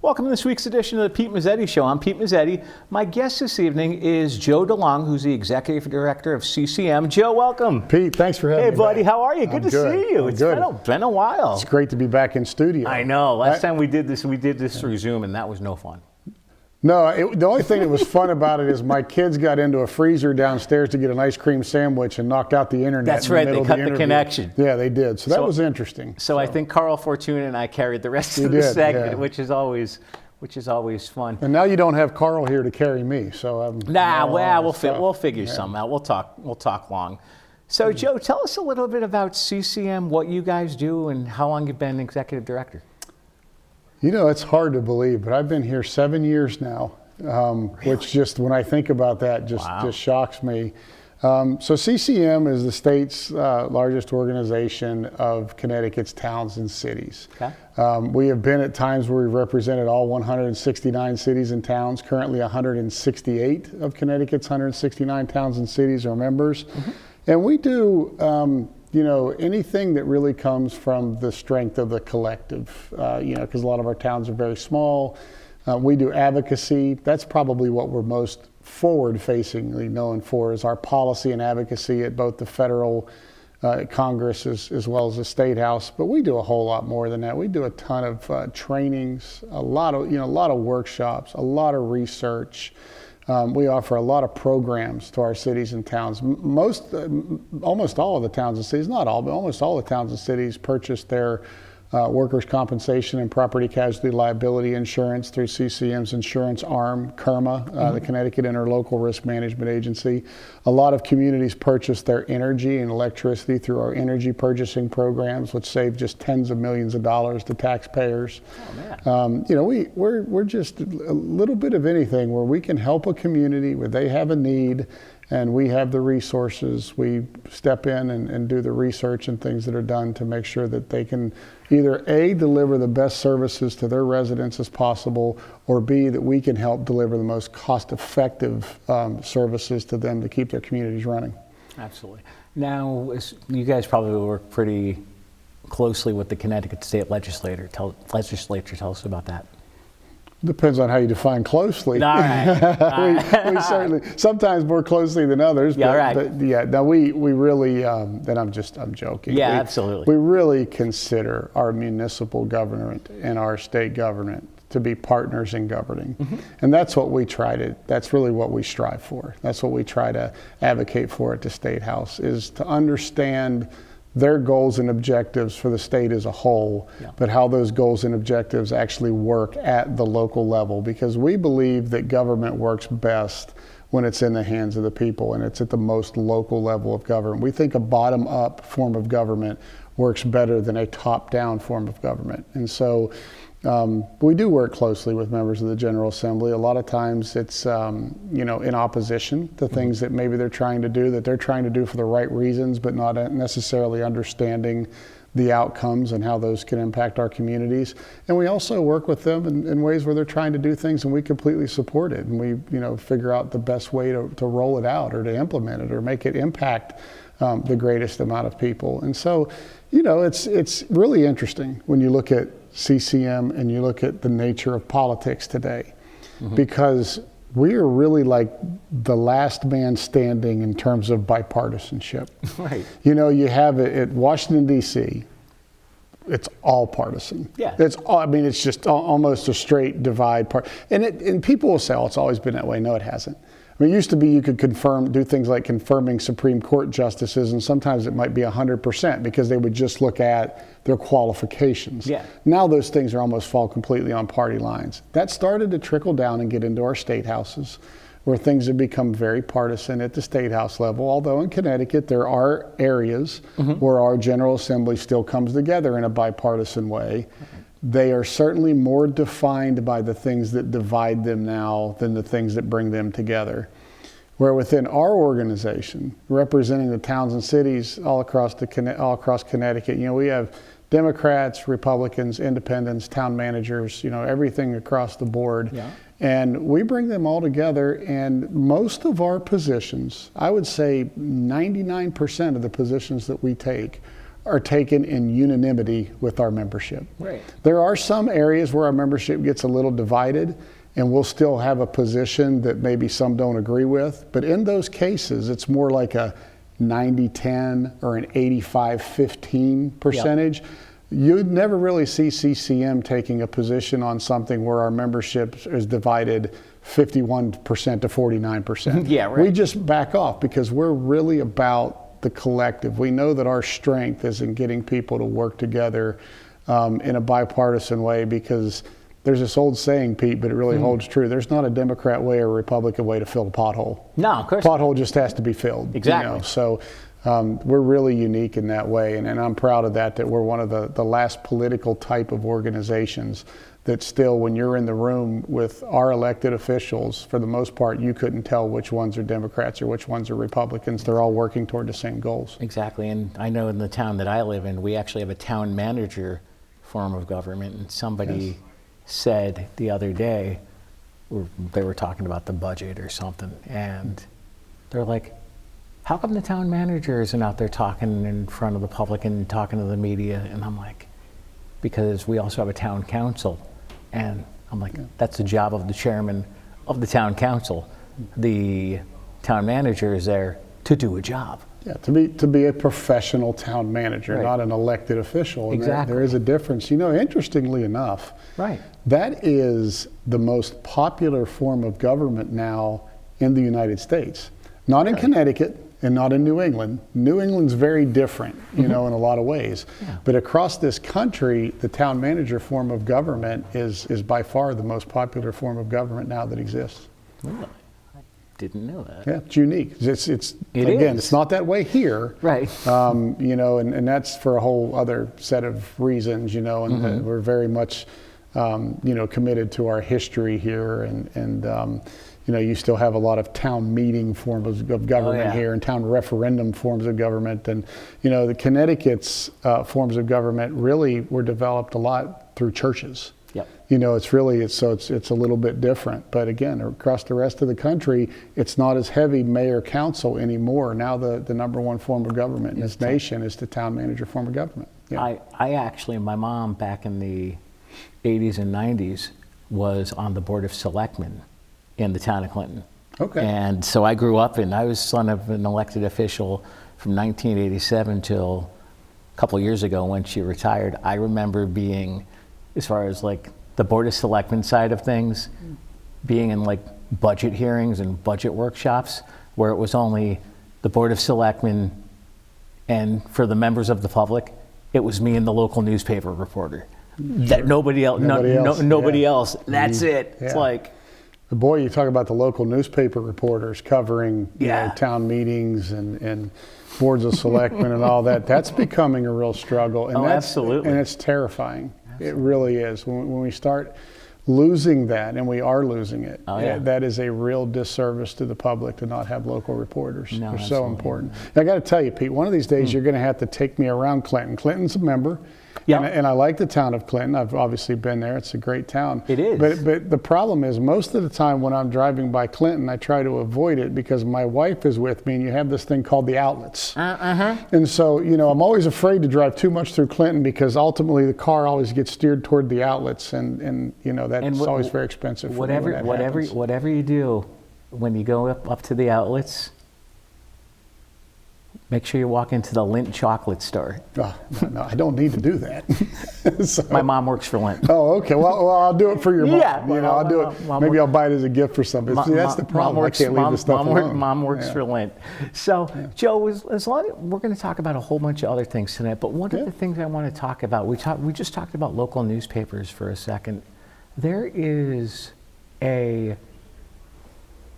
Welcome to this week's edition of the Pete Mezzetti Show. I'm Pete Mezzetti. My guest this evening is Joe Delong, who's the Executive Director of CCM. Joe, welcome. Pete, thanks for having me. Hey, buddy, back. how are you? Good to see you. It's been a while. It's great to be back in studio. I know. Last time we did this through Zoom, and that was no fun. No, the only thing that was fun about it is my kids got into a freezer downstairs to get an ice cream sandwich and knocked out the internet. That's right. They cut the connection. Yeah, they did. So that was interesting. So I think Carl Fortuna and I carried the rest of the segment, which is always fun. And now you don't have Carl here to carry me, so we'll figure something out. We'll talk long. So Joe, tell us a little bit about CCM, what you guys do, and how long you've been executive director. You know, it's hard to believe, but I've been here 7 years now, which just when I think about that just shocks me. So CCM is the state's largest organization of Connecticut's towns and cities. Okay. We have been at times where we've represented all 169 cities and towns. Currently 168 of Connecticut's 169 towns and cities are members. Mm-hmm. And we do anything that really comes from the strength of the collective, because a lot of our towns are very small. We do advocacy. That's probably what we're most forward-facingly known for, is our policy and advocacy at both the federal Congress as well as the State House. But we do a whole lot more than that. We do a ton of trainings, a lot of workshops, a lot of research. We offer a lot of programs to our cities and towns. Almost all of the towns and cities, not all, but almost all the towns and cities purchase their workers' compensation and property casualty liability insurance through CCM's insurance arm, CIRMA, the Connecticut Interlocal Risk Management Agency. A lot of communities purchase their energy and electricity through our energy purchasing programs, which save just tens of millions of dollars to taxpayers. Oh, man. We're just a little bit of anything where we can help a community where they have a need, and we have the resources. We step in and do the research and things that are done to make sure that they can either A, deliver the best services to their residents as possible, or B, that we can help deliver the most cost-effective services to them to keep their communities running. Absolutely. Now, you guys probably work pretty closely with the Connecticut State Legislature. Tell us about that. Depends on how you define closely. All right. We certainly, sometimes more closely than others. Now we really, and I'm joking. Yeah, absolutely. We really consider our municipal government and our state government to be partners in governing. Mm-hmm. And that's really what we strive for. That's what we try to advocate for at the State House, is to understand their goals and objectives for the state as a whole, but how those goals and objectives actually work at the local level, because we believe that government works best when it's in the hands of the people and it's at the most local level of government. We think a bottom-up form of government works better than a top-down form of government. And so we do work closely with members of the General Assembly. A lot of times it's, in opposition to things that maybe they're trying to do for the right reasons, but not necessarily understanding the outcomes and how those can impact our communities. And we also work with them in ways where they're trying to do things and we completely support it. And we, figure out the best way to roll it out or to implement it or make it impact the greatest amount of people. And so, it's really interesting when you look at CCM and you look at the nature of politics today, because we are really like the last man standing in terms of bipartisanship. Right. You have it at Washington, D.C., it's all partisan. Yeah. It's just almost a straight divide. And people will say, oh, it's always been that way. No, it hasn't. It used to be you could do things like confirming Supreme Court justices, and sometimes it might be 100% because they would just look at their qualifications. Yeah. Now those things almost fall completely on party lines. That started to trickle down and get into our state houses, where things have become very partisan at the state house level, although in Connecticut there are areas where our General Assembly still comes together in a bipartisan way. They are certainly more defined by the things that divide them now than the things that bring them together. Where within our organization, representing the towns and cities all across Connecticut, we have Democrats, Republicans, independents, town managers, everything across the board. Yeah. And we bring them all together, and most of our positions, I would say 99% of the positions that we take, are taken in unanimity with our membership. Right. There are some areas where our membership gets a little divided, and we'll still have a position that maybe some don't agree with. But in those cases, it's more like a 90-10 or an 85-15 percentage. Yep. You'd never really see CCM taking a position on something where our membership is divided 51% to 49%. Yeah, right. We just back off because we're really about the collective. We know that our strength is in getting people to work together in a bipartisan way, because there's this old saying, Pete, but it really holds true. There's not a Democrat way or a Republican way to fill a pothole. No, of course. Pothole just has to be filled. Exactly. You know? So we're really unique in that way, and I'm proud of that we're one of the last political type of organizations that still, when you're in the room with our elected officials, for the most part, you couldn't tell which ones are Democrats or which ones are Republicans. They're all working toward the same goals. Exactly, and I know in the town that I live in, we actually have a town manager form of government, and somebody said the other day, they were talking about the budget or something, and they're like, how come the town manager isn't out there talking in front of the public and talking to the media? And I'm like, because we also have a town council. And I'm like, that's the job of the chairman of the town council. The town manager is there to do a job. Yeah, to be a professional town manager, right, not an elected official. And exactly. There is a difference. You know, interestingly enough, right, that is the most popular form of government now in the United States. Not in Connecticut and not in New England. New England's very different, you know, in a lot of ways. Yeah. But across this country, the town manager form of government is by far the most popular form of government now that exists. Really? I didn't know that. Yeah, it's unique. It's not that way here. Right. You know, and that's for a whole other set of reasons, you know, and we're very much, you know, committed to our history here, and you know, you still have a lot of town meeting forms of government here, and town referendum forms of government. And, you know, the Connecticut's forms of government really were developed a lot through churches. Yep. You know, it's a little bit different. But again, across the rest of the country, it's not as heavy mayor council anymore. Now the number one form of government in this nation is the town manager form of government. Yeah. I actually, my mom back in the 80s and 90s was on the Board of Selectmen in the town of Clinton. Okay. And so I grew up, and I was son of an elected official from 1987 till a couple of years ago when she retired. I remember being, as far as like the Board of Selectmen side of things, being in like budget hearings and budget workshops where it was only the Board of Selectmen, and for the members of the public, it was me and the local newspaper reporter. That nobody else. Nobody else. That's it. It's like, boy, you talk about the local newspaper reporters covering you know, town meetings and boards of selectmen and all that. That's becoming a real struggle. And absolutely. And it's terrifying. Absolutely. It really is. When we start losing that, and we are losing it, that is a real disservice to the public to not have local reporters. They're so important. I got to tell you, Pete, one of these days you're going to have to take me around Clinton. Clinton's a member. Yeah. And I like the town of Clinton. I've obviously been there. It's a great town. It is. But the problem is, most of the time when I'm driving by Clinton, I try to avoid it because my wife is with me, and you have this thing called the outlets. And so, you know, I'm always afraid to drive too much through Clinton because ultimately the car always gets steered toward the outlets, and you know, that's always very expensive for me when that happens. Whatever you do, when you go up to the outlets, make sure you walk into the Lindt chocolate store. Oh, no, I don't need to do that. So, my mom works for Lindt. Oh, okay. Well, I'll do it for your mom. Yeah, you know, I'll do it. Maybe I'll buy it as a gift for somebody. See, that's the problem. I can't leave this stuff alone. Mom works for Lindt. So, Joe, we're going to talk about a whole bunch of other things tonight. But one of the things I want to talk about, we just talked about local newspapers for a second. There is a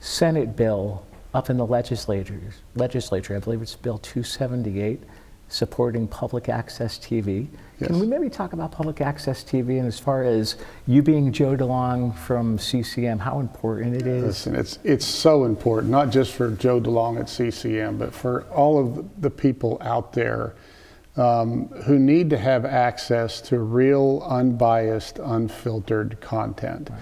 Senate bill up in the legislature, I believe it's Bill 278, supporting public access TV. Yes. Can we maybe talk about public access TV, and as far as you being Joe Delong from CCM, how important it is? Listen, it's so important, not just for Joe Delong at CCM, but for all of the people out there who need to have access to real, unbiased, unfiltered content. Right.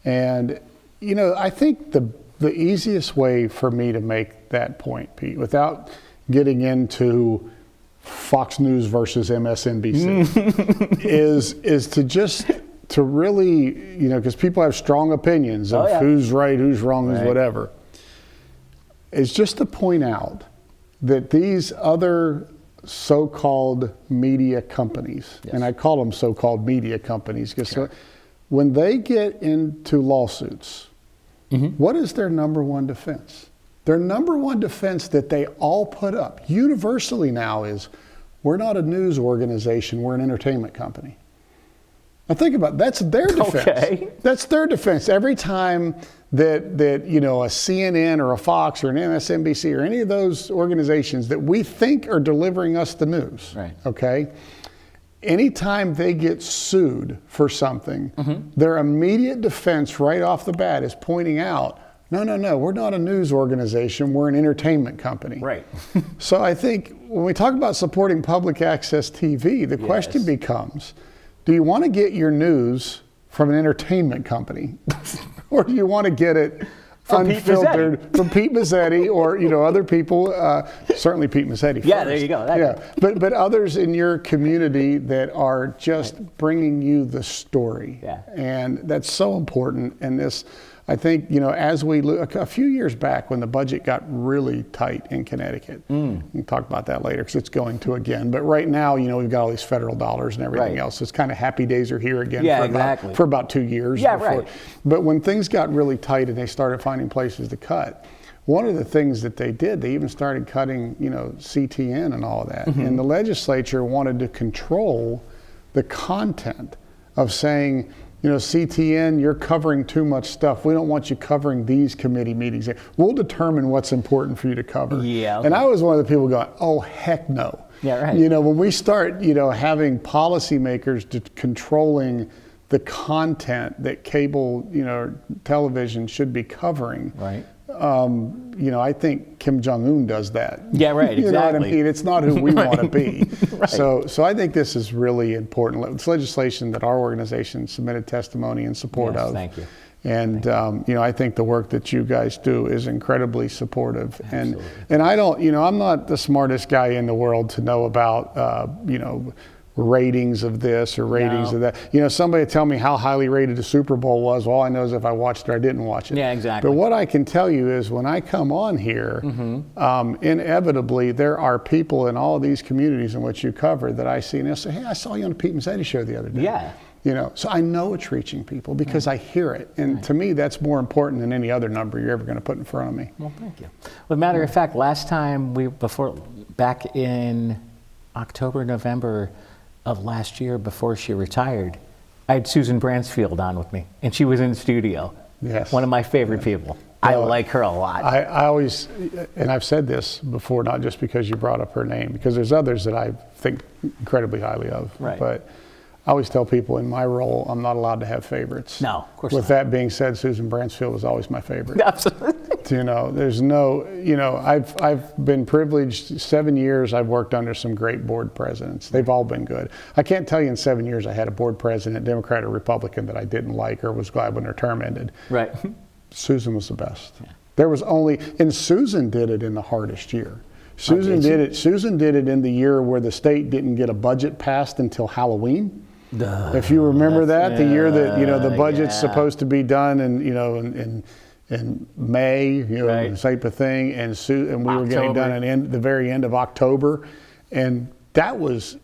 And, you know, I think the easiest way for me to make that point, Pete, without getting into Fox News versus MSNBC, is to just to really, because people have strong opinions of who's right, who's wrong, who's whatever. Is just to point out that these other so-called media companies, and I call them so-called media companies, because when they get into lawsuits, what is their number one defense? Their number one defense that they all put up universally now is, we're not a news organization, we're an entertainment company. Now think about it, that's their defense. Okay. That's their defense. Every time that a CNN or a Fox or an MSNBC or any of those organizations that we think are delivering us the news, okay? Anytime they get sued for something, their immediate defense right off the bat is pointing out, no, we're not a news organization, we're an entertainment company. Right. So I think when we talk about supporting public access TV, the question becomes, do you want to get your news from an entertainment company? Or do you want to get it from unfiltered from Pete Mezzetti or other people, certainly Pete Mezzetti first. There you go. But others in your community that are just bringing you the story. And that's so important. And this, I think, as we look, a few years back when the budget got really tight in Connecticut, we can talk about that later because it's going to again. But right now, we've got all these federal dollars and everything else. It's kind of happy days are here again for about 2 years. But when things got really tight and they started finding places to cut, one of the things that they did, they even started cutting, CTN and all of that. And the legislature wanted to control the content of saying, CTN, you're covering too much stuff. We don't want you covering these committee meetings. We'll determine what's important for you to cover. And I was one of the people going, oh, heck no. When we start, having policymakers controlling the content that cable, television should be covering. I think Kim Jong-un does that. Exactly. You know what I mean? It's not who we want to be. So I think this is really important. It's legislation that our organization submitted testimony in support of. Thank you. And I think the work that you guys do is incredibly supportive. And I don't, I'm not the smartest guy in the world to know about, ratings of this or ratings of that. Somebody tell me how highly rated the Super Bowl was. All I know is if I watched it or I didn't watch it. But what I can tell you is when I come on here, inevitably there are people in all of these communities in which you cover that I see and they'll say, hey, I saw you on the Pete Mezzetti show the other day. So I know it's reaching people because I hear it. And to me, that's more important than any other number you're ever going to put in front of me. Well, thank you. Well, matter of fact, last time back in October, November of last year before she retired, I had Susan Bransfield on with me, and she was in the studio. One of my favorite people. I like her a lot. I always, and I've said this before, not just because you brought up her name, because there's others that I think incredibly highly of. But I always tell people in my role, I'm not allowed to have favorites. No, of course not. With that being said, Susan Bransfield was always my favorite. Absolutely. There's no, I've been privileged. 7 years I've worked under some great board presidents. They've all been good. I can't tell you in 7 years I had a board president, Democrat or Republican, that I didn't like or was glad when their term ended. Susan was the best. There was only, and Susan did it in the hardest year. Susan did it in the year where the state didn't get a budget passed until Halloween. If you remember that, the year that the budget's supposed to be done, and in May, type of thing, and we were getting done at the very end of October, and that was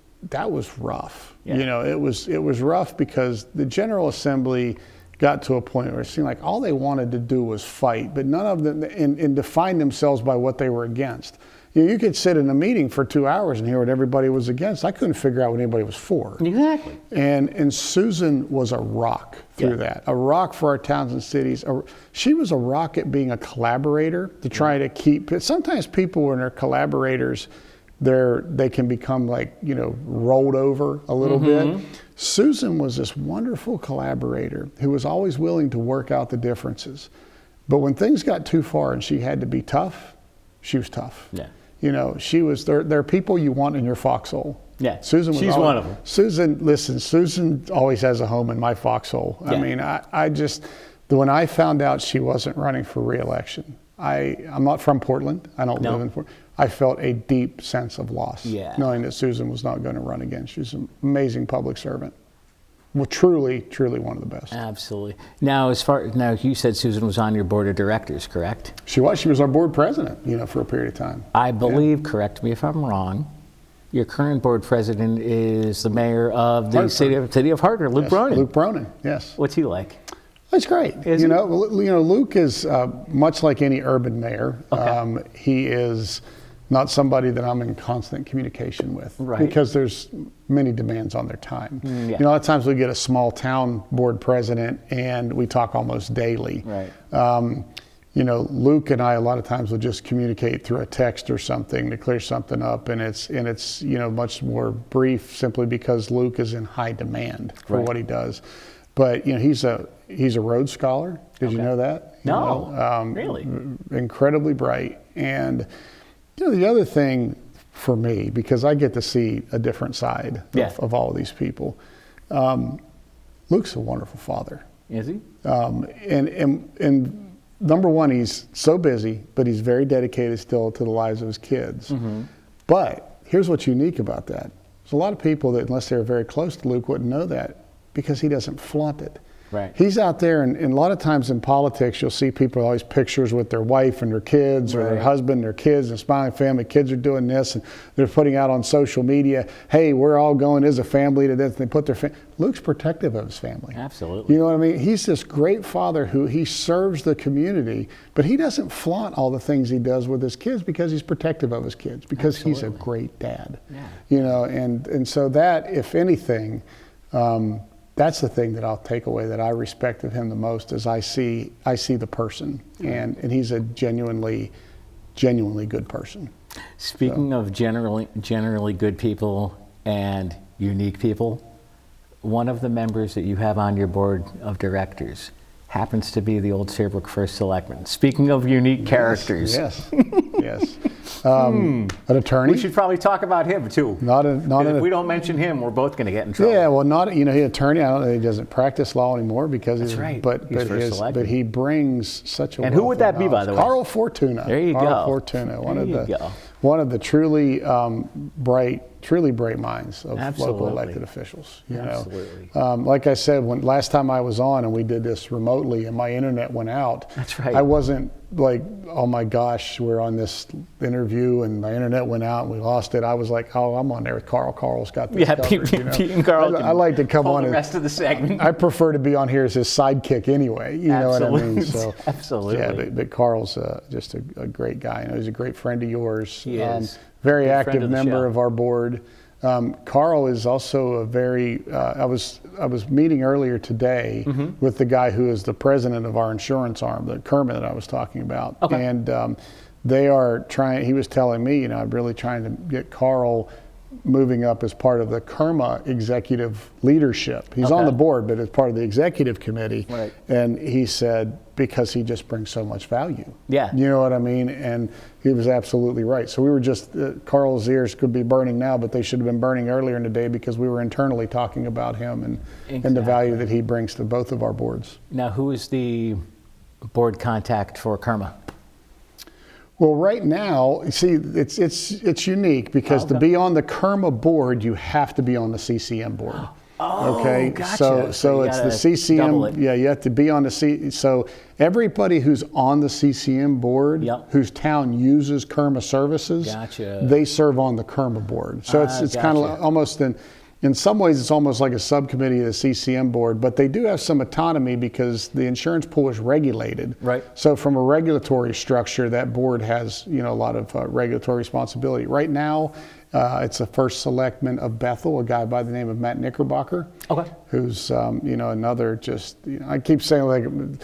rough. It was rough because the General Assembly got to a point where it seemed like all they wanted to do was fight, but none of them and define themselves by what they were against. You could sit in a meeting for 2 hours and hear what everybody was against. I couldn't figure out what anybody was for. Exactly. And Susan was a rock through that, a rock for our towns and cities. She was a rock at being a collaborator to try to keep. Sometimes people, when they're collaborators, they can become rolled over a little bit. Susan was this wonderful collaborator who was always willing to work out the differences. But when things got too far and she had to be tough, she was tough. She was, there are people you want in your foxhole. Susan was She's one of them. Susan always has a home in my foxhole. I mean, I just, when I found out she wasn't running for re-election, I'm not from Portland. I don't live in Portland. I felt a deep sense of loss, Yeah. knowing that Susan was not going to run again. She's an amazing public servant. Well, truly, truly one of the best. Absolutely. Now, you said Susan was on your board of directors, correct? She was. She was our board president, for a period of time. I believe, correct me if I'm wrong, your current board president is the mayor of the city of Hartford, Luke Bronin. Luke Bronin, yes. What's he like? That's great. Is he? Luke is much like any urban mayor. Okay. He is not somebody that I'm in constant communication with, Right. because there's many demands on their time. Yeah. A lot of times we get a small town board president and we talk almost daily. Right. Luke and I a lot of times will just communicate through a text or something to clear something up, and it's much more brief, simply because Luke is in high demand for Right. what he does. But he's a Rhodes Scholar. Did you know that? No, really? Incredibly bright. And the other thing for me, because I get to see a different side of all of these people, Luke's a wonderful father. Is he? And number one, he's so busy, but he's very dedicated still to the lives of his kids. Mm-hmm. But here's what's unique about that. There's a lot of people that, unless they're very close to Luke, wouldn't know that, because he doesn't flaunt it. Right. He's out there, and a lot of times in politics, you'll see people always pictures with their wife and their kids, or their husband and their kids, and smiling family. Kids are doing this, and they're putting out on social media, hey, we're all going as a family to this. And they put their Luke's protective of his family. Absolutely. You know what I mean? He's this great father who he serves the community, but he doesn't flaunt all the things he does with his kids, because he's protective of his kids, because he's a great dad. Yeah. And so that, if anything, that's the thing that I'll take away, that I respect of him the most, is I see the person, and he's a genuinely good person. Speaking of generally good people and unique people, one of the members that you have on your board of directors happens to be the old Saybrook First Selectman. Speaking of unique characters. Yes. An attorney. We should probably talk about him too. If we don't mention him, we're both going to get in trouble. Yeah, well, he's an attorney. I don't know, he doesn't practice law anymore, because that's right. But he brings such a. And who would that be, by the way? Carl Fortuna. There you go. Carl Fortuna, one of the truly bright minds of local elected officials. Absolutely. Like I said, last time I was on and we did this remotely and my internet went out. That's right. I wasn't like, oh my gosh, we're on this interview and my internet went out and we lost it. I was like, oh, I'm on there with Carl. Carl's got this covered. Pete and Carl. I like to come on the rest of the segment. I prefer to be on here as his sidekick anyway. You know what I mean? So absolutely. Yeah, but Carl's just a great guy. He's a great friend of yours. He is. Very active member of our board. Carl is also a very. I was meeting earlier today with the guy who is the president of our insurance arm, the Kermit that I was talking about, and they are trying. He was telling me, I'm really trying to get Carl moving up as part of the KERMA executive leadership. He's on the board, but as part of the executive committee. Right. And he said, because he just brings so much value. Yeah. You know what I mean? And he was absolutely right. So we were just, Carl's ears could be burning now, but they should have been burning earlier in the day, because we were internally talking about him and the value that he brings to both of our boards. Now, who is the board contact for KERMA? Well, right now, see, it's unique, because to be on the KERMA board, you have to be on the CCM board. Oh, okay, gotcha. So it's the CCM. Yeah, you have to be on the So everybody who's on the CCM board, whose town uses KERMA services, they serve on the KERMA board. So it's kind of almost in some ways, it's almost like a subcommittee of the CCM board, but they do have some autonomy, because the insurance pool is regulated. Right. So from a regulatory structure, that board has a lot of regulatory responsibility. Right now, it's the first selectman of Bethel, a guy by the name of Matt Knickerbocker, who's another just. I keep saying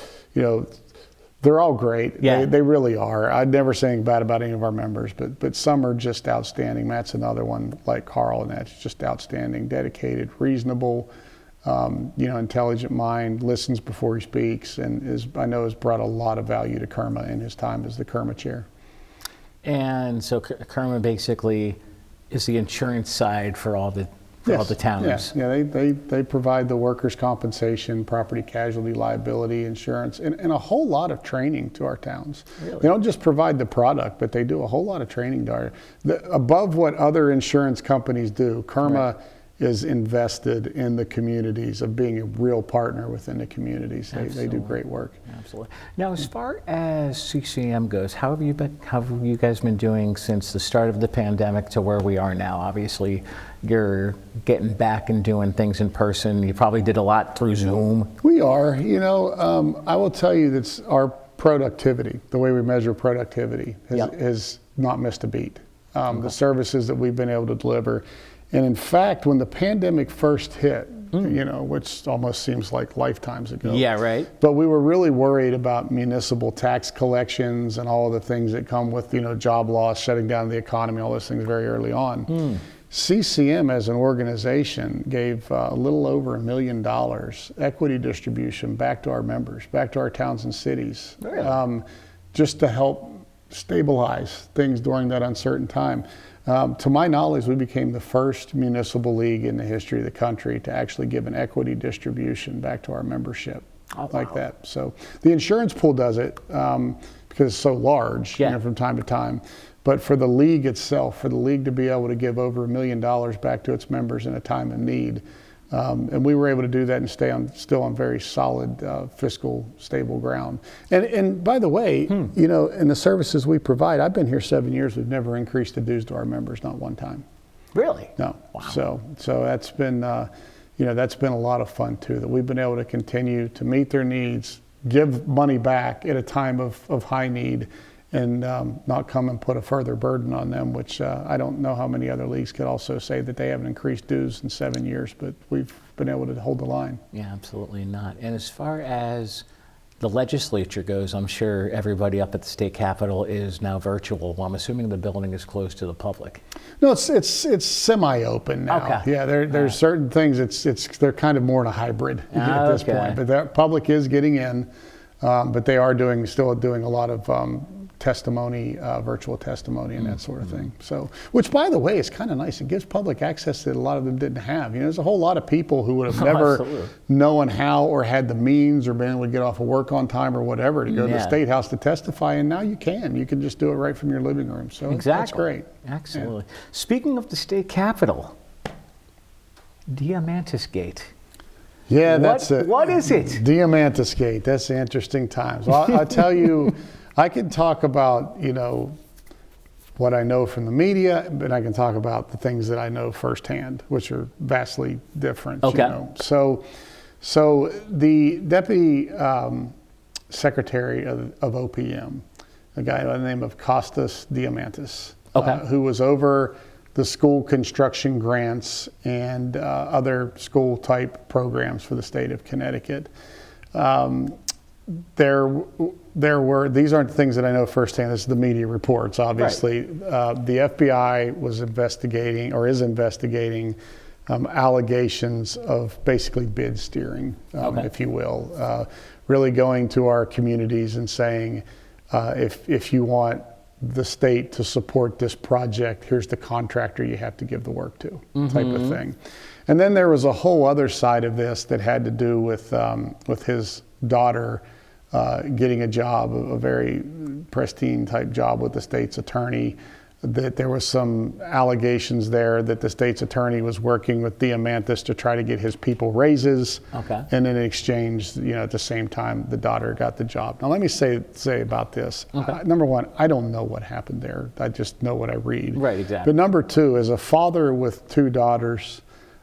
they're all great. Yeah. They really are. I'd never say anything bad about any of our members, but some are just outstanding. Matt's another one, like Carl, and that's just outstanding, dedicated, reasonable, intelligent mind, listens before he speaks, and I know has brought a lot of value to KERMA in his time as the KERMA chair. And so KERMA basically is the insurance side for all the for all the towns. Yeah, they provide the workers' compensation, property casualty liability insurance, and a whole lot of training to our towns. Really? They don't just provide the product, but they do a whole lot of training to above what other insurance companies do. Kerma is invested in the communities, of being a real partner within the communities. They do great work. Absolutely. Now, as far as CCM goes, how have you guys been doing since the start of the pandemic to where we are now? Obviously, you're getting back and doing things in person. You probably did a lot through Zoom. We are. I will tell you that our productivity, the way we measure productivity, has not missed a beat. The services that we've been able to deliver. And in fact, when the pandemic first hit, which almost seems like lifetimes ago. Yeah, right. But we were really worried about municipal tax collections and all of the things that come with, job loss, shutting down the economy, all those things very early on. CCM as an organization gave a little over $1 million equity distribution back to our members, back to our towns and cities, just to help stabilize things during that uncertain time. To my knowledge, we became the first municipal league in the history of the country to actually give an equity distribution back to our membership like that. So the insurance pool does it because it's so large from time to time. But for the league itself, for the league to be able to give over $1 million back to its members in a time of need, and we were able to do that and still on very solid fiscal stable ground. And by the way, in the services we provide, I've been here 7 years. We've never increased the dues to our members, not one time. Really? No. Wow. So that's been that's been a lot of fun too. That we've been able to continue to meet their needs, give money back at a time of high need, and not come and put a further burden on them, which I don't know how many other leagues could also say that they haven't increased dues in 7 years, but we've been able to hold the line. Yeah, absolutely not. And as far as the legislature goes, I'm sure everybody up at the state capitol is now virtual. Well, I'm assuming the building is closed to the public. No, it's semi-open now. Okay. Yeah, there's certain things. They're kind of more in a hybrid at this point. But the public is getting in, but they are still doing a lot of testimony, virtual testimony, and that sort of thing. So, which by the way is kind of nice. It gives public access that a lot of them didn't have. There's a whole lot of people who would have never known how or had the means or been able to get off of work on time or whatever to go to the State House to testify, and now you can just do it right from your living room. So that's great. Absolutely. Yeah. Speaking of the state capitol, Diamantis Gate. Yeah, that's it. What is it? Diamantis Gate. That's interesting times. Well, I'll tell you. I can talk about, what I know from the media, but I can talk about the things that I know firsthand, which are vastly different. Okay. So the deputy secretary of OPM, a guy by the name of Costas Diamantis, who was over the school construction grants and other school type programs for the state of Connecticut. These aren't things that I know firsthand. This is the media reports, obviously. Right. The FBI was investigating, or is investigating, allegations of basically bid steering, if you will. Really going to our communities and saying, if you want the state to support this project, here's the contractor you have to give the work to, type of thing. And then there was a whole other side of this that had to do with his daughter getting a job, a very pristine type job with the state's attorney, that there was some allegations there that the state's attorney was working with Diamantis to try to get his people raises. And in exchange, at the same time, the daughter got the job. Now, let me say about this. Number one, I don't know what happened there. I just know what I read. Right, exactly. But number two, as a father with two daughters,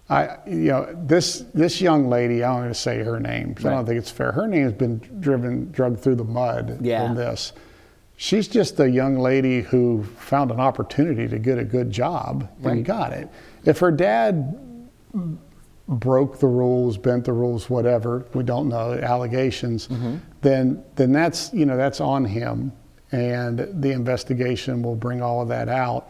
this young lady, I'm going to say her name because I don't think it's fair. Her name has been drugged through the mud in this. She's just a young lady who found an opportunity to get a good job and got it. If her dad broke the rules, bent the rules, whatever, we don't know, allegations, then that's on him, and the investigation will bring all of that out.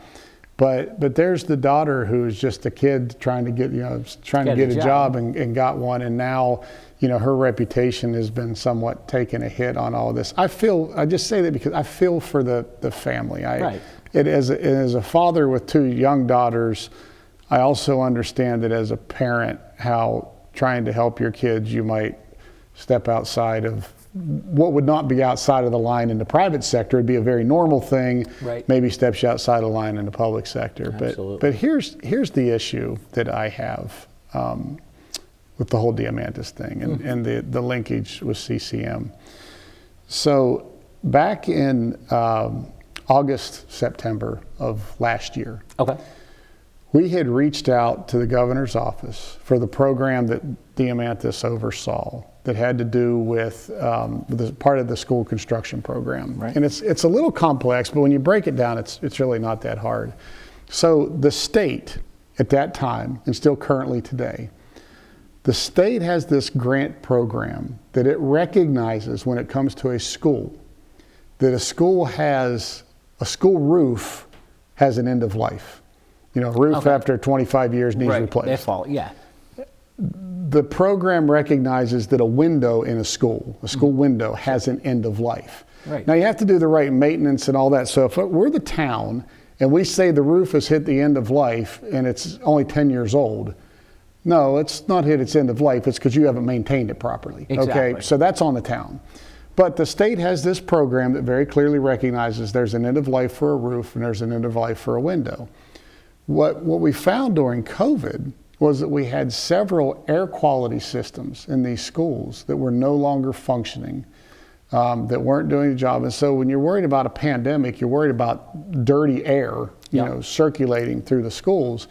But there's the daughter who's just a kid trying to get a job and got one, and now her reputation has been somewhat taken a hit on all of this. I just say that because I feel for the family. As a father with two young daughters, I also understand that as a parent, how trying to help your kids, you might step outside of what would not be outside of the line in the private sector. It'd be a very normal thing. Right. Maybe steps you outside of the line in the public sector. Absolutely. But here's the issue that I have with the whole Diamantis thing and the linkage with CCM. So back in August, September of last year, Okay. we had reached out to the governor's office for the program that Diamantis oversaw that had to do with part of the school construction program. Right. And it's a little complex, but when you break it down, it's really not that hard. So the state at that time, and still currently today, the state has this grant program that it recognizes when it comes to a school, that a school roof has an end of life. You know, a roof after 25 years needs replaced. They fall, yeah. The program recognizes that a window in a school window has an end of life. Right. Now you have to do the right maintenance and all that. So if we're the town and we say the roof has hit the end of life and it's only 10 years old, no, it's not hit its end of life. It's because you haven't maintained it properly. Exactly. Okay, so that's on the town. But the state has this program that very clearly recognizes there's an end of life for a roof and there's an end of life for a window. What we found during COVID was that we had several air quality systems in these schools that were no longer functioning, that weren't doing the job. And so when you're worried about a pandemic, you're worried about dirty air, circulating through the schools.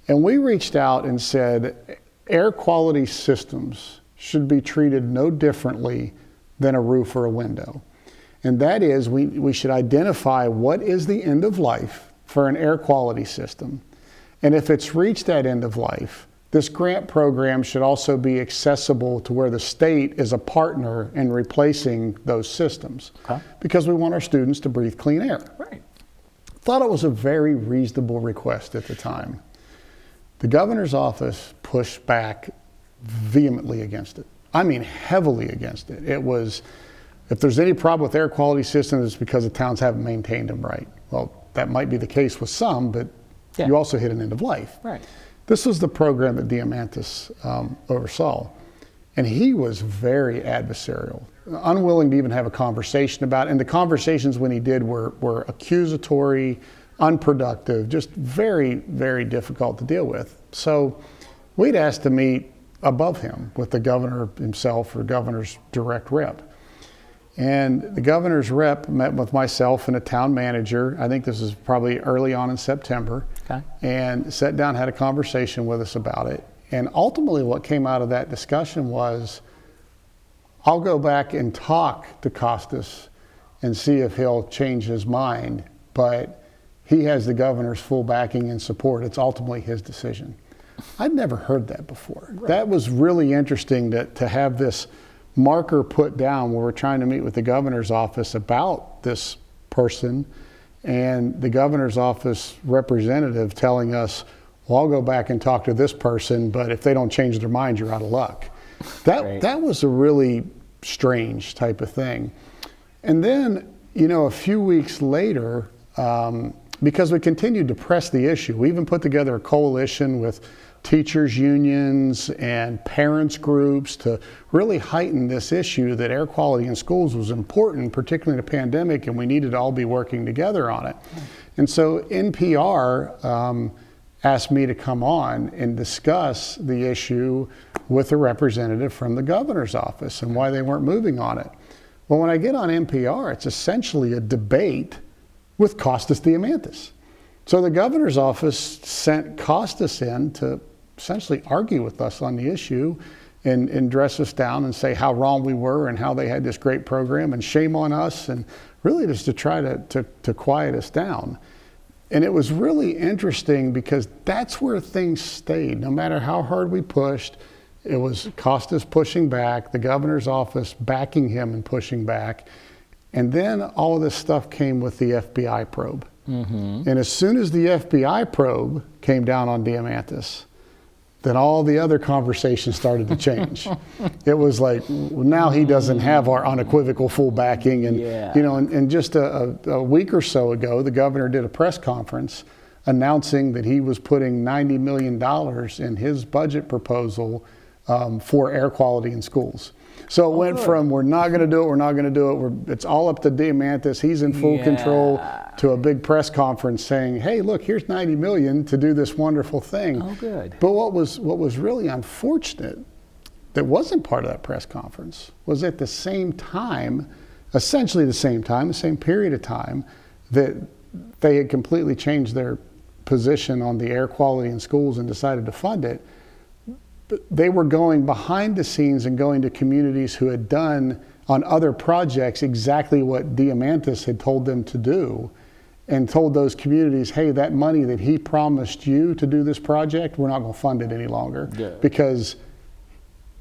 And we reached out and said, air quality systems should be treated no differently than a roof or a window. And that is, we should identify what is the end of life for an air quality system. And if it's reached that end of life, this grant program should also be accessible to where the state is a partner in replacing those systems. Okay. Because we want our students to breathe clean air. Right. Thought it was a very reasonable request at the time. The governor's office pushed back vehemently against it. I mean, heavily against it. It was, if there's any problem with air quality systems, it's because the towns haven't maintained them right. Well, that might be the case with some, but you also hit an end of life. Right. This was the program that Diamantis oversaw. And he was very adversarial, unwilling to even have a conversation about it. And the conversations when he did were accusatory, unproductive, just very, very difficult to deal with. So we'd asked to meet above him with the governor himself or governor's direct rep. And the governor's rep met with myself and a town manager. I think this is probably early on in September. Okay. And sat down, had a conversation with us about it. And ultimately what came out of that discussion was, I'll go back and talk to Costas and see if he'll change his mind, but he has the governor's full backing and support. It's ultimately his decision. I'd never heard that before. Right. That was really interesting to have this marker put down where we're trying to meet with the governor's office about this person, and the governor's office representative telling us, well, I'll go back and talk to this person, but if they don't change their mind, you're out of luck. That was a really strange type of thing. And then, a few weeks later, because we continued to press the issue, we even put together a coalition with teachers unions and parents groups to really heighten this issue that air quality in schools was important, particularly in a pandemic, and we needed to all be working together on it. And so NPR asked me to come on and discuss the issue with a representative from the governor's office and why they weren't moving on it. Well, when I get on NPR, it's essentially a debate with Costas Diamantis. So the governor's office sent Costas in to essentially argue with us on the issue and dress us down and say how wrong we were and how they had this great program and shame on us, and really just to try to quiet us down. And it was really interesting because that's where things stayed. No matter how hard we pushed, it was Costas pushing back, the governor's office backing him and pushing back. And then all of this stuff came with the FBI probe. Mm-hmm. And as soon as the FBI probe came down on Diamantis, then all the other conversations started to change. It was like, now he doesn't have our unequivocal full backing. And, and just a week or so ago, the governor did a press conference announcing that he was putting $90 million in his budget proposal for air quality in schools. So it went from we're not going to do it, we're not going to do it, it's all up to DeMantis, he's in full control, to a big press conference saying, hey, look, here's $90 million to do this wonderful thing. Oh, good. But what was really unfortunate that wasn't part of that press conference was at the same time, essentially the same time, the same period of time, that they had completely changed their position on the air quality in schools and decided to fund it. They were going behind the scenes and going to communities who had done on other projects exactly what DeMantis had told them to do, and told those communities, hey, that money that he promised you to do this project, we're not going to fund it any longer because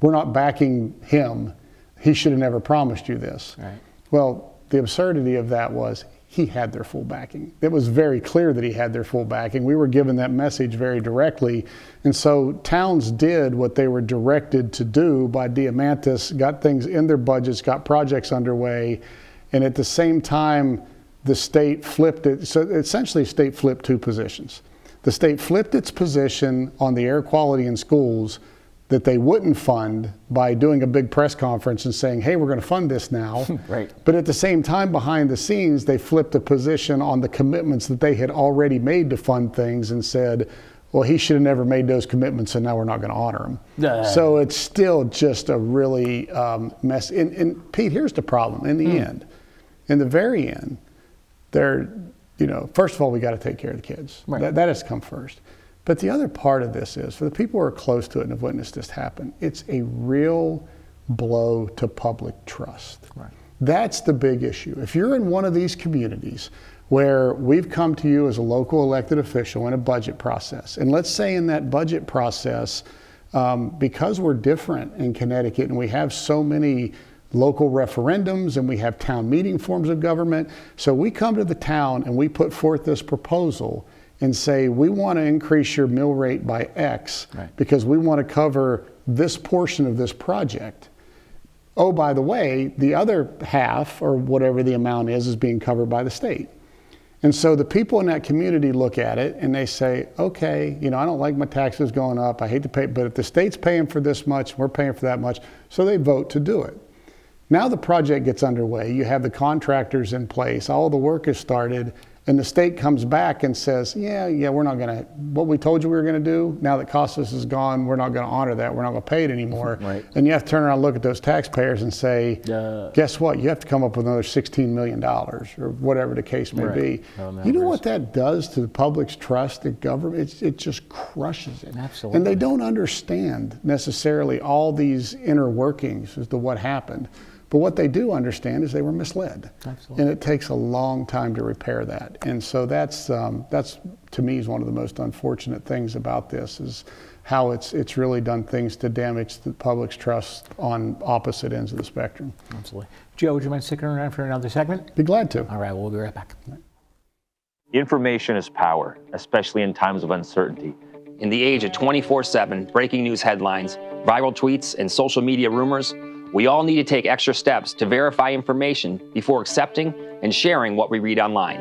we're not backing him. He should have never promised you this. Right. Well, the absurdity of that was he had their full backing. It was very clear that he had their full backing. We were given that message very directly. And so towns did what they were directed to do by DeMantis, got things in their budgets, got projects underway. And at the same time, the state flipped it. So essentially, the state flipped two positions. The state flipped its position on the air quality in schools that they wouldn't fund by doing a big press conference and saying, hey, we're going to fund this now. Right. But at the same time, behind the scenes, they flipped a position on the commitments that they had already made to fund things and said, well, he should have never made those commitments, and now we're not going to honor them. So it's still just a really mess. And Pete, here's the problem. In the end, in the very end, first of all, we got to take care of the kids. Right. That has to come first. But the other part of this is, for the people who are close to it and have witnessed this happen, it's a real blow to public trust. Right. That's the big issue. If you're in one of these communities where we've come to you as a local elected official in a budget process, and let's say in that budget process, because we're different in Connecticut and we have so many local referendums and we have town meeting forms of government, so we come to the town and we put forth this proposal and say, we want to increase your mill rate by X because we want to cover this portion of this project. Oh, by the way, the other half, or whatever the amount is being covered by the state. And so the people in that community look at it and they say, okay, I don't like my taxes going up, I hate to pay, but if the state's paying for this much, we're paying for that much, so they vote to do it. Now the project gets underway, you have the contractors in place, all the work is started, and the state comes back and says, yeah, we're not going to, what we told you we were going to do, now that Costas is gone, we're not going to honor that, we're not going to pay it anymore. Right. And you have to turn around and look at those taxpayers and say, guess what, you have to come up with another $16 million, or whatever the case may be. You know what that does to the public's trust in government? It just crushes it. Absolutely. And they don't understand necessarily all these inner workings as to what happened. But what they do understand is they were misled. Absolutely. And it takes a long time to repair that. And so that's to me is one of the most unfortunate things about this, is how it's really done things to damage the public's trust on opposite ends of the spectrum. Absolutely. Joe, would you mind sticking around for another segment? Be glad to. All right, we'll be right back. Information is power, especially in times of uncertainty. In the age of 24/7 breaking news headlines, viral tweets, and social media rumors, we all need to take extra steps to verify information before accepting and sharing what we read online.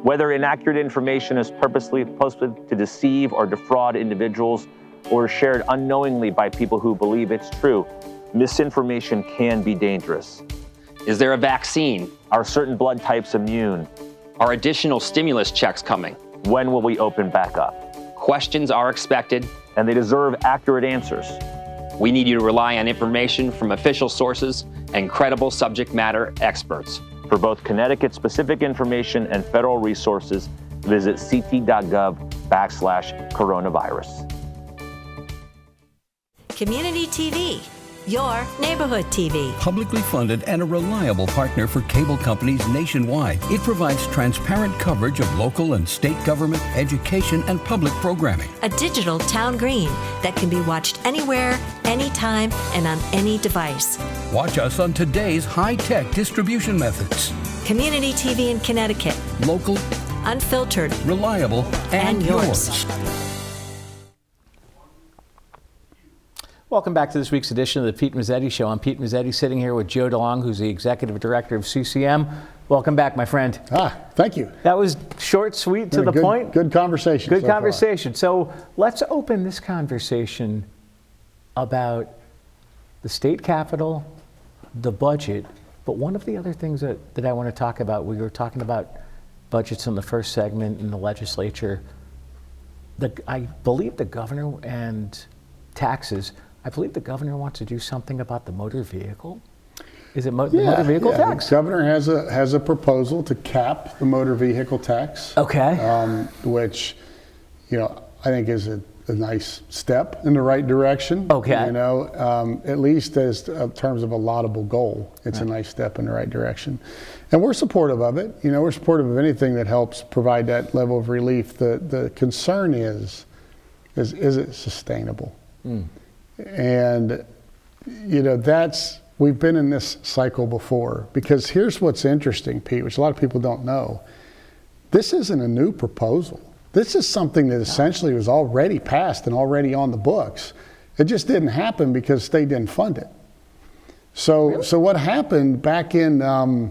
Whether inaccurate information is purposely posted to deceive or defraud individuals, or shared unknowingly by people who believe it's true, misinformation can be dangerous. Is there a vaccine? Are certain blood types immune? Are additional stimulus checks coming? When will we open back up? Questions are expected, and they deserve accurate answers. We need you to rely on information from official sources and credible subject matter experts. For both Connecticut-specific information and federal resources, visit ct.gov/coronavirus. Community TV, your neighborhood TV. Publicly funded and a reliable partner for cable companies nationwide. It provides transparent coverage of local and state government, education, and public programming. A digital town green that can be watched anywhere, anytime, and on any device. Watch us on today's high-tech distribution methods. Community TV in Connecticut. Local, unfiltered, reliable, and yours. Welcome back to this week's edition of the Pete Mezzetti Show. I'm Pete Mezzetti, sitting here with Joe Delong, who's the Executive Director of CCM. Welcome back, my friend. Thank you. That was short, sweet, to the point. Good conversation. Good conversation. So let's open this conversation about the state capitol, the budget. But one of the other things that I want to talk about, we were talking about budgets in the first segment in the legislature. I believe the governor and taxes. I believe the governor wants to do something about the motor vehicle. Is it the motor vehicle tax? The governor has a proposal to cap the motor vehicle tax. Okay. Which, I think is a nice step in the right direction. Okay. At least as terms of a laudable goal, it's a nice step in the right direction. And we're supportive of it. We're supportive of anything that helps provide that level of relief. The concern is it sustainable? And, we've been in this cycle before, because here's what's interesting, Pete, which a lot of people don't know. This isn't a new proposal. This is something that essentially was already passed and already on the books. It just didn't happen because the state didn't fund it. So what happened back in, I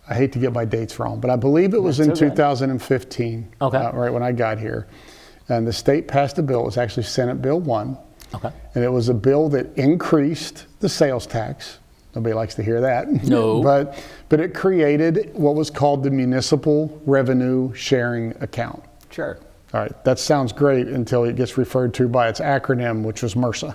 hate to get my dates wrong, but I believe it was in 2015, right when I got here. And the state passed a bill. It was actually Senate Bill 1. Okay. And it was a bill that increased the sales tax. Nobody likes to hear that. No. But it created what was called the Municipal Revenue Sharing Account. Sure. All right. That sounds great until it gets referred to by its acronym, which was MRSA.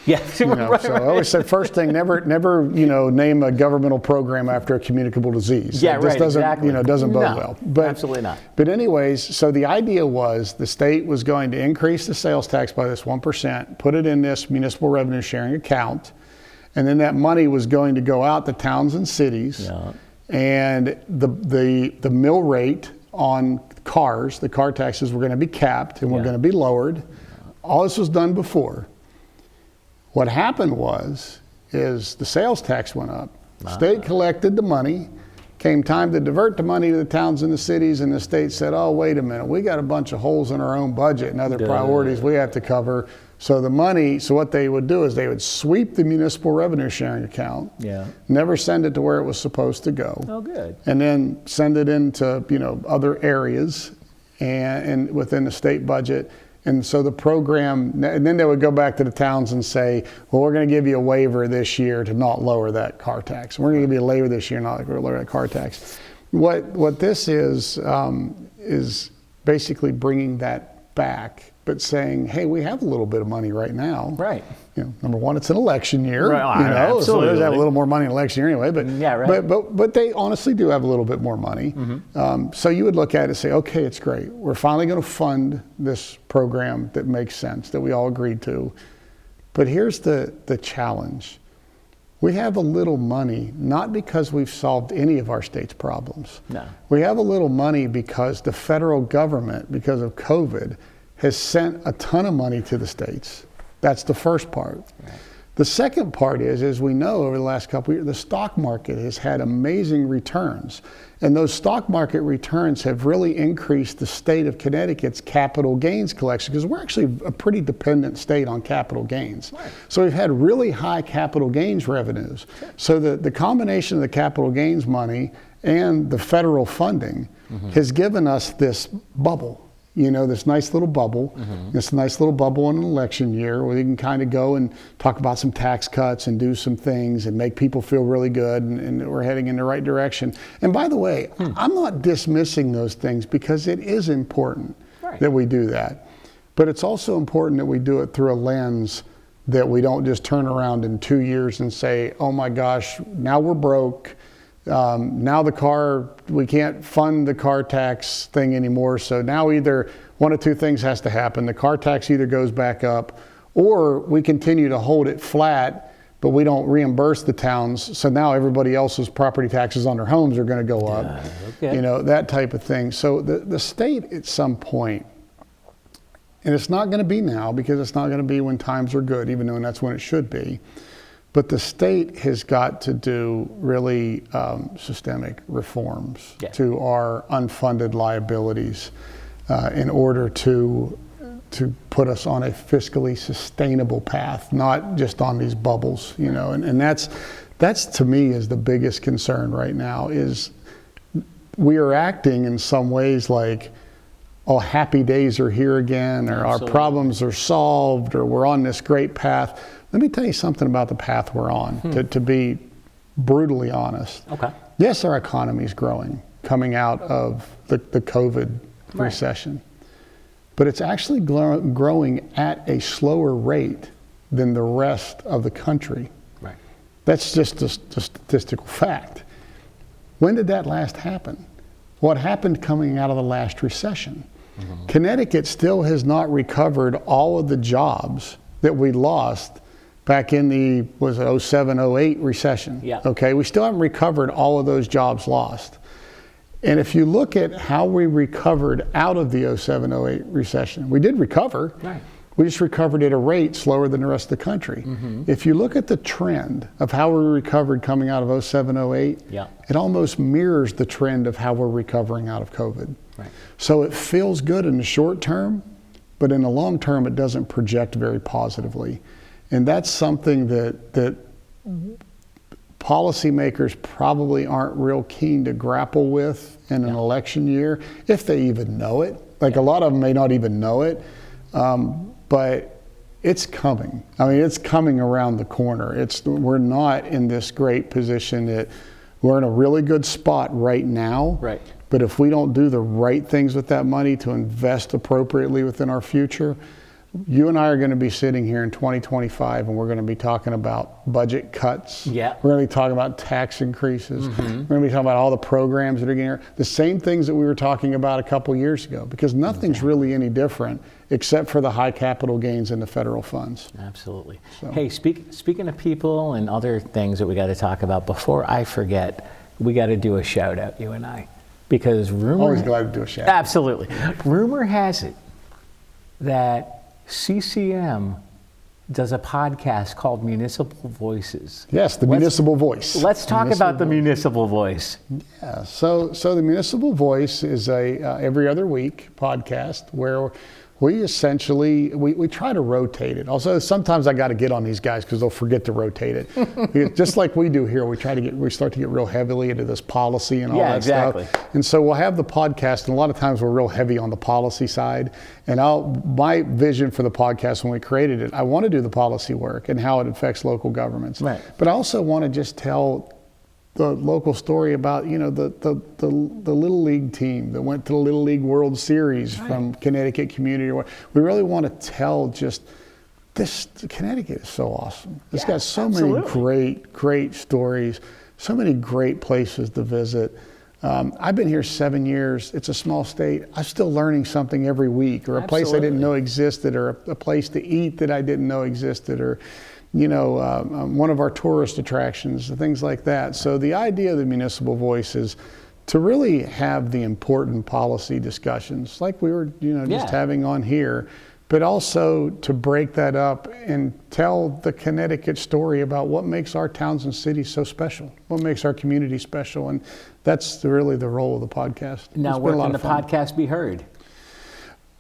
Yeah. I always said first thing, never name a governmental program after a communicable disease. Yeah, this doesn't, exactly. Doesn't bode well. But, absolutely not. But anyways, so the idea was the state was going to increase the sales tax by this 1%, put it in this municipal revenue sharing account, and then that money was going to go out to towns and cities. Yeah. And the mill rate on cars, the car taxes were going to be capped and were going to be lowered. All this was done before. What happened is the sales tax went up. State collected the money. Came time to divert the money to the towns and the cities, and the state said, oh, wait a minute, we got a bunch of holes in our own budget and other priorities we have to cover. So what they would do is they would sweep the municipal revenue sharing account, never send it to where it was supposed to go. Oh, good. And then send it into other areas and within the state budget. And so the program, and then they would go back to the towns and say, well, we're going to give you a waiver this year to not lower that car tax. We're going to give you a waiver this year not to lower that car tax. What this is basically bringing that back, but saying, hey, we have a little bit of money right now. Right. Number one, it's an election year. Right. So there's have a little more money in election year anyway. But but they honestly do have a little bit more money. Mm-hmm. So you would look at it and say, okay, it's great. We're finally going to fund this program that makes sense, that we all agreed to. But here's the challenge. We have a little money, not because we've solved any of our state's problems. No. We have a little money because the federal government, because of COVID, has sent a ton of money to the states. That's the first part. Right. The second part is, as we know, over the last couple of years, the stock market has had amazing returns. And those stock market returns have really increased the state of Connecticut's capital gains collection, because we're actually a pretty dependent state on capital gains. Right. So we've had really high capital gains revenues. Sure. So the combination of the capital gains money and the federal funding has given us this bubble. This nice little bubble, this nice little bubble in an election year where you can kind of go and talk about some tax cuts and do some things and make people feel really good, and we're heading in the right direction. And by the way, I'm not dismissing those things, because it is important that we do that. But it's also important that we do it through a lens that we don't just turn around in 2 years and say, oh my gosh, now we're broke. Now we can't fund the car tax thing anymore. So now either one of two things has to happen. The car tax either goes back up, or we continue to hold it flat, but we don't reimburse the towns. So now everybody else's property taxes on their homes are going to go up, that type of thing. So the state at some point, and it's not going to be now, because it's not going to be when times are good, even though that's when it should be. But the state has got to do really systemic reforms to our unfunded liabilities in order to put us on a fiscally sustainable path, not just on these bubbles, you know, and that's to me is the biggest concern right now. Is we are acting in some ways like, oh, happy days are here again, or Absolutely. our problems are solved, or we're on this great path. Let me tell you something about the path we're on, to be brutally honest. Okay. Yes, our economy is growing, coming out of the COVID recession, but it's actually growing at a slower rate than the rest of the country. Right. That's just a statistical fact. When did that last happen? What happened coming out of the last recession? Connecticut still has not recovered all of the jobs that we lost back in the 07, 08 recession. Yeah. Okay, we still haven't recovered all of those jobs lost. And if you look at how we recovered out of the 07, 08 recession, we did recover. Right. We just recovered at a rate slower than the rest of the country. If you look at the trend of how we recovered coming out of 07, 08, Yeah. it almost mirrors the trend of how we're recovering out of COVID. Right. So it feels good in the short term, but in the long term, it doesn't project very positively. And that's something that policymakers probably aren't real keen to grapple with in an election year, if they even know it. Like a lot of them may not even know it. But it's coming. I mean, it's coming around the corner. We're not in this great position that we're in a really good spot right now. Right. But if we don't do the right things with that money to invest appropriately within our future, you and I are going to be sitting here in 2025 and we're going to be talking about budget cuts. Yeah. We're going to be talking about tax increases. We're going to be talking about all the programs that are getting here. The same things that we were talking about a couple years ago, because nothing's really any different except for the high capital gains in the federal funds. Absolutely. So. Hey, speaking of people and other things that we got to talk about, before I forget, we got to do a shout out, you and I, because rumor. Always glad to do a shout. Absolutely. Rumor has it that CCM does a podcast called Municipal Voices. Yes, the Municipal Voice. Let's talk about the Municipal Voice. Yeah, so the Municipal Voice is a every other week podcast where we essentially, we try to rotate it. Also, sometimes I got to get on these guys because they'll forget to rotate it. Just like we do here, we start to get real heavily into this policy and all that exactly. stuff. And so we'll have the podcast, and a lot of times we're real heavy on the policy side. And my vision for the podcast when we created it, I want to do the policy work and how it affects local governments. Right. But I also want to just tell the local story about, you know, the Little League team that went to the Little League World Series from Connecticut community. We really want to tell just this. Connecticut is so awesome. It's got so many great stories, so many great places to visit. I've been here 7 years. It's a small state. I'm still learning something every week, or a place I didn't know existed, or a place to eat that I didn't know existed, or you know, one of our tourist attractions, things like that. So the idea of the Municipal Voice is to really have the important policy discussions like we were, you know, just having on here, but also to break that up and tell the Connecticut story about what makes our towns and cities so special, what makes our community special. And that's really the role of the podcast. Now, where can the podcast be heard?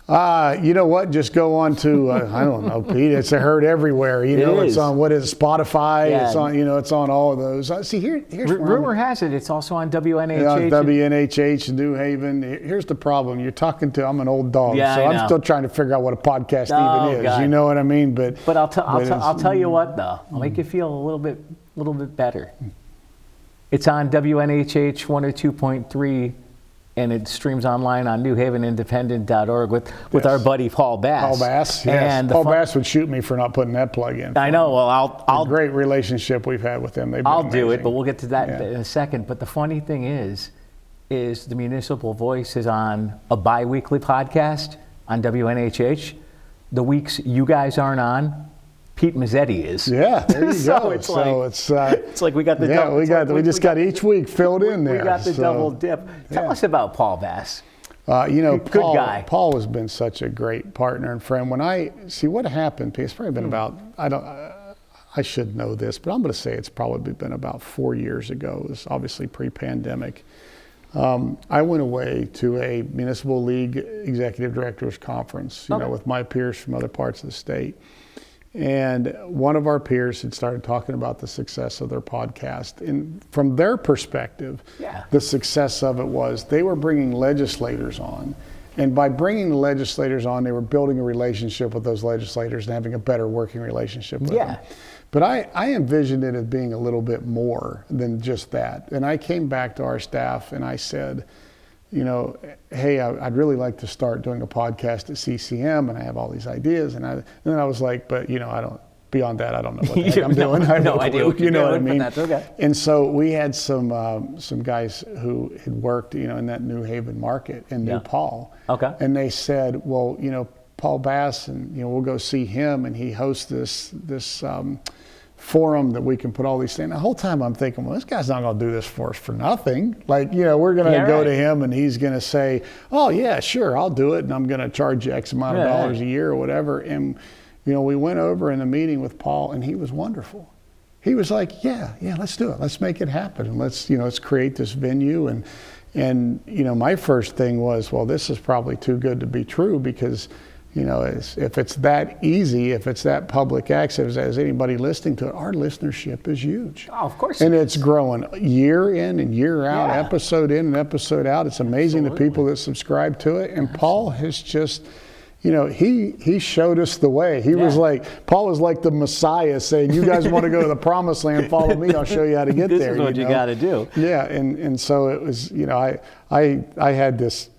You know what? Just go on to I don't know, Pete. It's heard everywhere. You know, it's on Spotify. Yeah. It's on it's on all of those. See, here's rumor has it it's also on WNHH. Yeah, WNHH in New Haven. Here's the problem. You're talking to. I'm an old dog, so I'm still trying to figure out what a podcast even is. God. You know what I mean? But I'll tell you what though. I'll make you feel a little bit better. It's on WNHH 102.3. And it streams online on newhavenindependent.org with our buddy Paul Bass. Paul Bass, yes. And Paul Bass would shoot me for not putting that plug in. I know. Well, I'll great relationship we've had with them. I'll do it, but we'll get to that in a second. But the funny thing is the Municipal Voice is on a bi-weekly podcast on WNHH. The weeks you guys aren't on, Pete Mezzetti is. Yeah, there you go. It's like we got the double. We just got each week filled in there. We got the double dip. Tell us about Paul Bass. You know, good guy. Paul has been such a great partner and friend. When I see what happened, it's probably been about I should know this, but I'm going to say it's probably been about 4 years ago. It was obviously pre-pandemic. I went away to a Municipal League Executive Directors Conference, with my peers from other parts of the state. And one of our peers had started talking about the success of their podcast. And from their perspective, the success of it was they were bringing legislators on. And by bringing the legislators on, they were building a relationship with those legislators and having a better working relationship with them. But I envisioned it as being a little bit more than just that. And I came back to our staff and I said, hey, I'd really like to start doing a podcast at CCM, and I have all these ideas. And then I was like, but beyond that, I don't know what the heck I'm doing. I have no idea what you're doing, what I mean? But that's okay. And so we had some guys who had worked, in that New Haven market and knew Paul. Okay. And they said, well, Paul Bass, and we'll go see him, and he hosts this forum that we can put all these things. The whole time I'm thinking, well, this guy's not going to do this for us for nothing. Like, we're going to go to him and he's going to say, oh yeah, sure, I'll do it, and I'm going to charge you X amount of dollars a year or whatever. And we went over in a meeting with Paul, and he was wonderful. He was like, yeah, let's do it. Let's make it happen, and let's create this venue. And my first thing was, well, this is probably too good to be true, because if it's that easy, if it's that public access, as anybody listening to it, our listenership is huge. Oh, of course. And it's growing year in and year out, episode in and episode out. It's amazing the people that subscribe to it. And Paul has just, he showed us the way. He was like, Paul was like the Messiah saying, you guys want to go to the promised land, follow me, I'll show you how to get there. This is what you got to do. Yeah, and so it was, I had this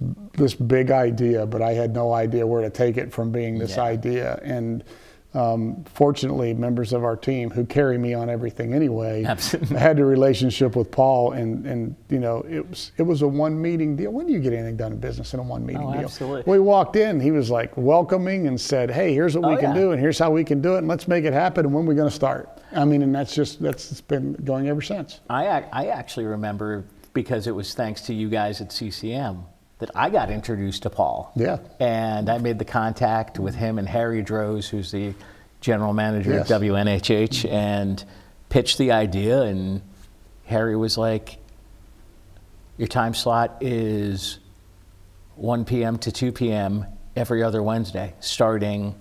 big idea, but I had no idea where to take it from being this idea. And fortunately, members of our team who carry me on everything anyway, had a relationship with Paul, and it was a one meeting deal. When do you get anything done in business in a one meeting deal? Absolutely. We walked in, he was like welcoming and said, hey, here's what we can do, and here's how we can do it, and let's make it happen, and when we're going to start. I mean, and it's been going ever since. I actually remember, because it was thanks to you guys at CCM that I got introduced to Paul. Yeah. And I made the contact with him and Harry Droz, who's the general manager at WNHH, and pitched the idea. And Harry was like, your time slot is 1 p.m. to 2 p.m. every other Wednesday, starting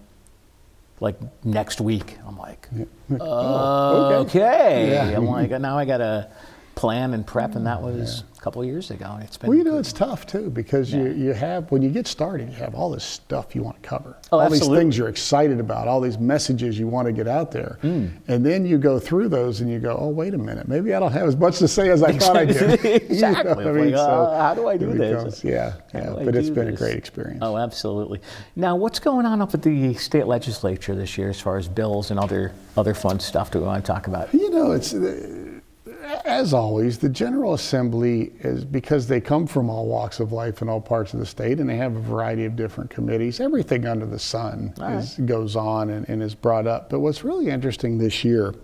like next week. I'm like, okay. Yeah. I'm like, now I got to plan and prep, and that was a couple of years ago. And it's been it's tough too, because you have, when you get started, you have all this stuff you want to cover. Oh, all absolutely. These things you're excited about, all these messages you want to get out there. And then you go through those and you go, oh, wait a minute, maybe I don't have as much to say as I thought I did. Exactly. I mean, so how do I do this? But it's been a great experience. Oh, absolutely. Now, what's going on up at the state legislature this year as far as bills and other fun stuff to go on and talk about? It's as always, the General Assembly is, because they come from all walks of life in all parts of the state, and they have a variety of different committees. Everything under the sun goes on and is brought up. But what's really interesting this year,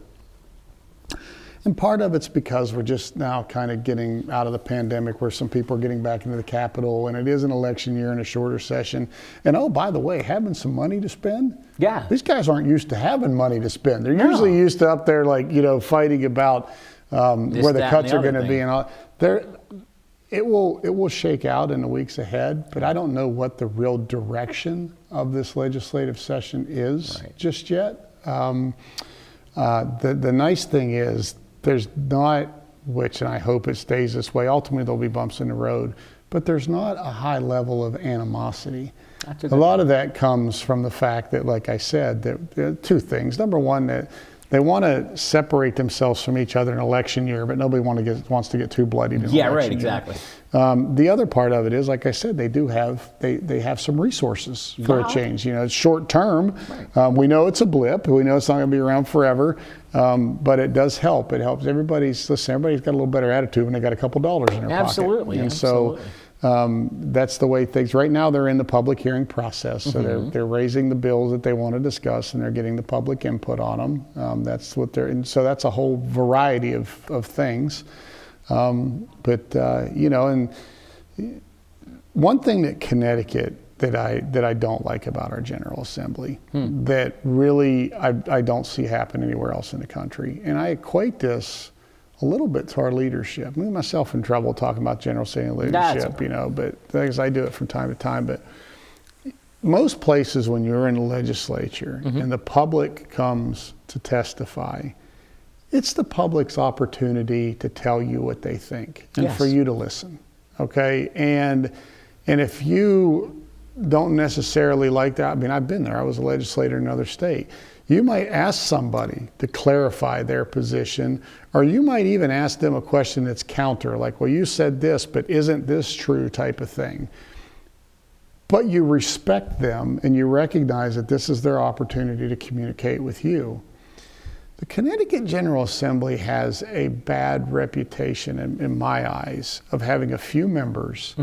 and part of it's because we're just now kind of getting out of the pandemic, where some people are getting back into the Capitol, and it is an election year and a shorter session. And oh, by the way, having some money to spend. Yeah. These guys aren't used to having money to spend. They're usually used to up there fighting about where the cuts are going to be and all. It will shake out in the weeks ahead, but I don't know what the real direction of this legislative session is just yet. The nice thing is there's not, and I hope it stays this way, ultimately there'll be bumps in the road, but there's not a high level of animosity. A lot of that comes from the fact that, like I said, there are two things. Number one, that they want to separate themselves from each other in election year, but nobody wants to get too bloodied in election year. Exactly. The other part of it is, like I said, they have some resources for a change. It's short term. We know it's a blip. We know it's not going to be around forever, but it does help. It helps. Everybody's got a little better attitude when they got a couple dollars in their pocket. And so that's the way things. Right now, they're in the public hearing process, so they're raising the bills that they want to discuss, and they're getting the public input on them. That's what they're. And so that's a whole variety of things. And one thing that Connecticut that I don't like about our General Assembly that really I don't see happen anywhere else in the country, and I equate this a little bit to our leadership. I mean, myself in trouble talking about general city leadership, but because I do it from time to time. But most places when you're in the legislature and the public comes to testify, it's the public's opportunity to tell you what they think and for you to listen, okay? And if you don't necessarily like that, I mean, I've been there. I was a legislator in another state. You might ask somebody to clarify their position, or you might even ask them a question that's counter, like, well, you said this, but isn't this true, type of thing. But you respect them and you recognize that this is their opportunity to communicate with you. The Connecticut General Assembly has a bad reputation in my eyes of having a few members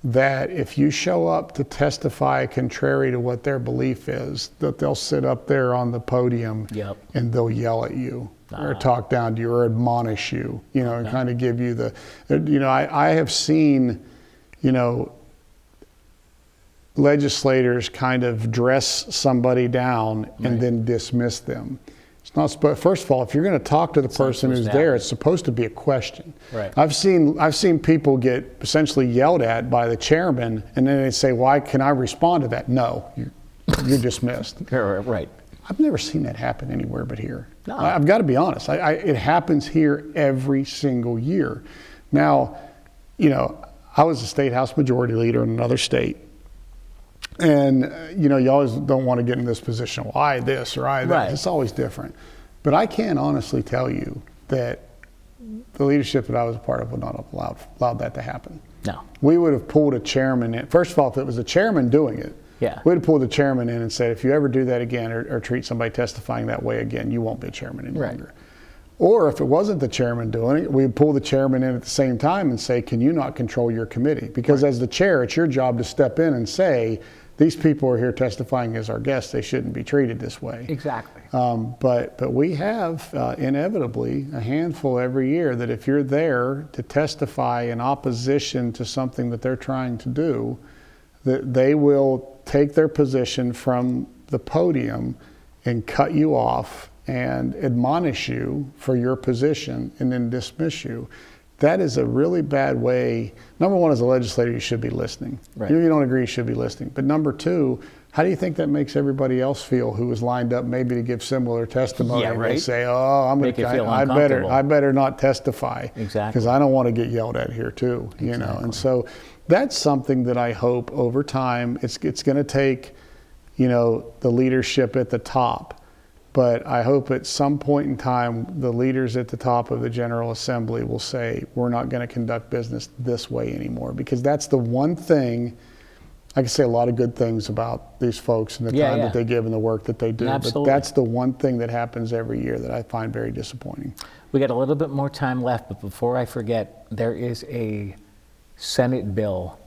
that if you show up to testify contrary to what their belief is, that they'll sit up there on the podium and they'll yell at you or talk down to you or admonish you, and kind of give you the, I have seen, legislators kind of dress somebody down and then dismiss them. It's not. First of all, if you're going to talk to the person who's there, it's supposed to be a question. Right. I've seen people get essentially yelled at by the chairman, and then they say, "Why can I respond to that?" No, you're dismissed. Right. I've never seen that happen anywhere but here. No. I've got to be honest. It happens here every single year. Now, I was a state house majority leader in another state. And, you always don't want to get in this position, well, I this or I that. Right. It's always different. But I can honestly tell you that the leadership that I was a part of would not have allowed that to happen. No. We would have pulled a chairman in. First of all, if it was a chairman doing it, we'd have pulled the chairman in and said, if you ever do that again or treat somebody testifying that way again, you won't be a chairman any longer. Or if it wasn't the chairman doing it, we'd pull the chairman in at the same time and say, can you not control your committee? Because as the chair, it's your job to step in and say, these people are here testifying as our guests. They shouldn't be treated this way. Exactly. But we have inevitably a handful every year that if you're there to testify in opposition to something that they're trying to do, that they will take their position from the podium and cut you off and admonish you for your position and then dismiss you. That is a really bad way. Number one, as a legislator, you should be listening. Right. If you don't agree, you should be listening. But number two, how do you think that makes everybody else feel who was lined up maybe to give similar testimony? Yeah, right. They say, oh, I better not testify. Exactly. Because I don't want to get yelled at here too. Exactly. And so that's something that I hope over time, it's going to take, the leadership at the top. But I hope at some point in time, the leaders at the top of the General Assembly will say, we're not going to conduct business this way anymore. Because that's the one thing, I can say a lot of good things about these folks and the time that they give and the work that they do. Absolutely. But that's the one thing that happens every year that I find very disappointing. We got a little bit more time left, but before I forget, there is a Senate bill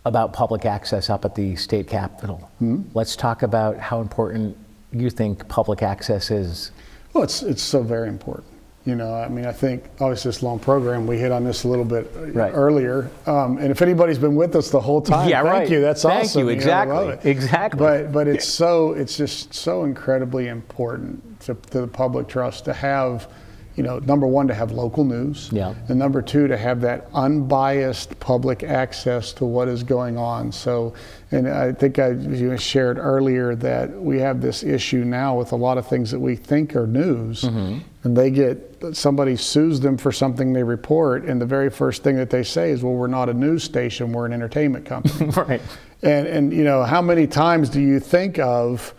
about public access up at the state capitol. Let's talk about how important you think public access is. Well, it's so very important. I think obviously this long program, we hit on this a little bit earlier. And if anybody's been with us the whole time, thank you. That's awesome. Thank you. Exactly. Exactly. But it's just so incredibly important to the public trust to have, number one, to have local news. Yeah. And number two, to have that unbiased public access to what is going on. So, and I think you shared earlier that we have this issue now with a lot of things that we think are news, and somebody sues them for something they report, and the very first thing that they say is, well, we're not a news station, we're an entertainment company. Right. And how many times do you think of,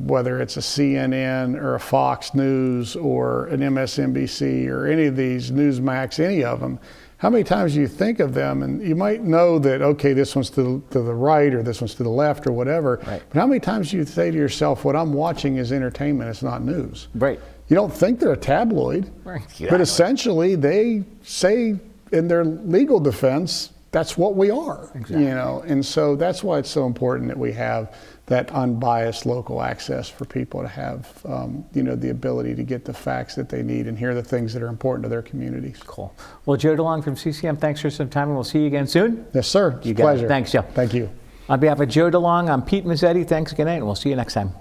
whether it's a CNN or a Fox News or an MSNBC or any of these, Newsmax, any of them, how many times do you think of them? And you might know that, okay, this one's to the right or this one's to the left or whatever. Right. But how many times do you say to yourself, what I'm watching is entertainment, it's not news? Right. You don't think they're a tabloid, right. But essentially they say in their legal defense, that's what we are. Exactly. And so that's why it's so important that we have that unbiased local access for people to have, the ability to get the facts that they need and hear the things that are important to their communities. Cool. Well, Joe Delong from CCM, thanks for some time, and we'll see you again soon. Yes, sir. It's a pleasure. Thanks, Joe. Thank you. On behalf of Joe Delong, I'm Pete Mezzetti. Thanks again, and we'll see you next time.